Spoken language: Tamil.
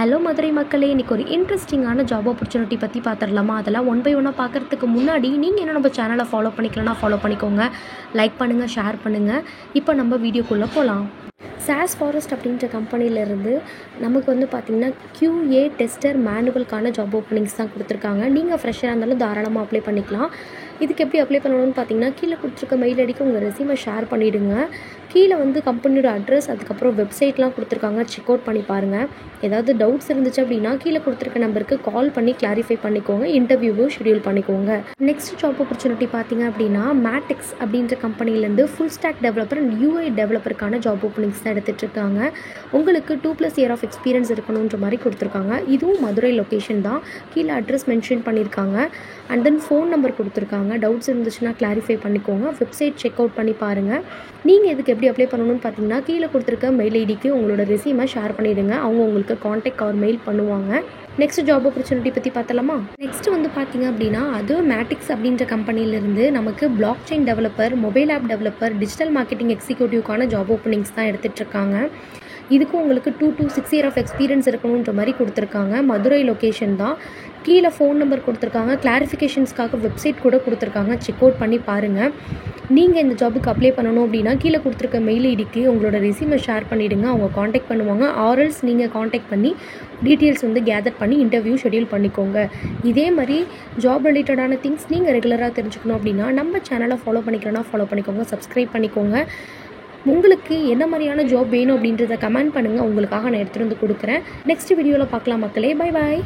ஹலோ மதுரை மக்களே, இன்றைக்கி ஒரு இன்ட்ரெஸ்டிங்கான ஜாப் ஆப்பர்ச்சுனிட்டி பற்றி பார்த்துடலாமா? அதெல்லாம் ஒன் பை ஒன்னாக பார்க்குறதுக்கு முன்னாடி நீங்கள் என்ன நம்ம சேனலை ஃபாலோ பண்ணிக்கலன்னா ஃபாலோ பண்ணிக்கோங்க, லைக் பண்ணுங்கள், ஷேர் பண்ணுங்கள். இப்போ நம்ம வீடியோக்குள்ளே போகலாம். சாஸ் ஃபாரஸ்ட் அப்படின்ற கம்பெனிலேருந்து நமக்கு பார்த்திங்கன்னா QA டெஸ்டர் மேனுவலுக்கான ஜாப் ஓப்பனிங்ஸ் தான் கொடுத்துருக்காங்க. நீங்கள் ஃப்ரெஷ்ஷாக இருந்தாலும் தாராளமாக அப்ளை பண்ணிக்கலாம். இதுக்கு எப்படி அப்ளை பண்ணணும்னு பார்த்தீங்கன்னா, கீழே கொடுத்துருக்க மெயில் ஐடிக்கு உங்கள் ரெஸ்யூமை ஷேர் பண்ணிவிடுங்க. கீழே கம்பெனியோட அட்ரஸ், அதுக்கப்புறம் வெப்சைட்லாம் கொடுத்துருக்காங்க, செக் அவுட் பண்ணி பாருங்கள். ஏதாவது டவுட்ஸ் இருந்துச்சு அப்படின்னா கீழே கொடுத்துருக்க நம்பருக்கு கால் பண்ணி கிளாரிஃபை பண்ணிக்கோங்க, இன்டர்வியூவும் ஷெடியூல் பண்ணிக்கோங்க. நெக்ஸ்ட் ஜாப் ஆப்பர்ச்சுனிட்டி பார்த்தீங்க அப்படின்னா, மேட்டிக்ஸ் அப்படின்ற கம்பெனிலேருந்து full stack developer and UI டெவலப்பருக்கான ஜாப் ஓப்பனிங்ஸ் தான் எடுத்துகிட்டு இருக்காங்க. உங்களுக்கு 2+ இயர் ஆஃப் எக்ஸ்பீரியன்ஸ் இருக்கணுன்ற மாதிரி கொடுத்துருக்காங்க. இதுவும் மதுரை லொக்கேஷன் தான். கீழே அட்ரஸ் மென்ஷன் பண்ணியிருக்காங்க. அண்ட் தென் ஃபோன் நம்பர் கொடுத்துருக்காங்க. டவுட்ஸ் இருந்துச்சுன்னா கிளாரிஃபை பண்ணிக்கோங்க. வெப்சைட் செக் அவுட் பண்ணி பாருங்கள். நீங்கள் இதுக்கு எப்படி அப்ளை பண்ணணும்னு பார்த்தீங்கன்னா, கீழே கொடுத்துருக்க மெயில் ஐடிக்கு உங்களோட ரெஸ்யூமை ஷேர் பண்ணிவிடுங்க. அவங்க உங்களுக்கு காண்டாக்ட் ஆர் மெயில் பண்ணுவாங்க. நெக்ஸ்ட் ஜாப் ஆப்பர்ச்சுனிட்டி பற்றி பார்த்தலாமா? நெக்ஸ்ட் பார்த்தீங்க அப்படின்னா, அது மேட்டிக்ஸ் அப்படின்ற கம்பெனிலேருந்து நமக்கு blockchain developer, mobile app developer, digital marketing எக்ஸிக்யூட்டிவ்க்கான ஜாப் ஓப்பனிங்ஸ் தான் எடுத்துகிட்ருக்காங்க. இதுக்கும் உங்களுக்கு 2 to 6 இயர் ஆஃப் எக்ஸ்பீரியன்ஸ் இருக்கணுன்ற மாதிரி கொடுத்துருக்காங்க. மதுரை லொக்கேஷன் தான். கீழே ஃபோன் நம்பர் கொடுத்துருக்காங்க. கிளாரிஃபிகேஷன்ஸ்க்காக வெப்சைட் கூட கொடுத்துருக்காங்க, செக் அவுட் பண்ணி பாருங்கள். நீங்கள் இந்த ஜாபுக்கு அப்ளை பண்ணணும் அப்படின்னா கீழே கொடுத்துருக்க மெயில் ஐடிக்கு உங்களோட ரெஸ்யூமை ஷேர் பண்ணிவிடுங்க. அவங்க காண்டாக்ட் பண்ணுவாங்க. ஆர்எல்ஸ் நீங்கள் காண்டாக்ட் பண்ணி டீட்டெயில்ஸ் கேதர் பண்ணி இன்டர்வியூ ஷெடியூல் பண்ணிக்கோங்க. இதே மாதிரி ஜாப் ரிலேட்டடான திங்ஸ் நீங்கள் ரெகுலராக தெரிஞ்சுக்கணும் அப்படின்னா நம்ம சேனலை ஃபாலோ பண்ணிக்கிறோன்னா ஃபாலோ பண்ணிக்கோங்க, சப்ஸ்கிரைப் பண்ணிக்கோங்க. உங்களுக்கு என்ன மாதிரியான ஜாப் வேணும் அப்படின்றத கமெண்ட் பண்ணுங்கள். உங்களுக்காக நான் எடுத்துகிட்டு கொடுக்குறேன். நெக்ஸ்ட் வீடியோவில் பார்க்கலாம் மக்களே. Bye bye.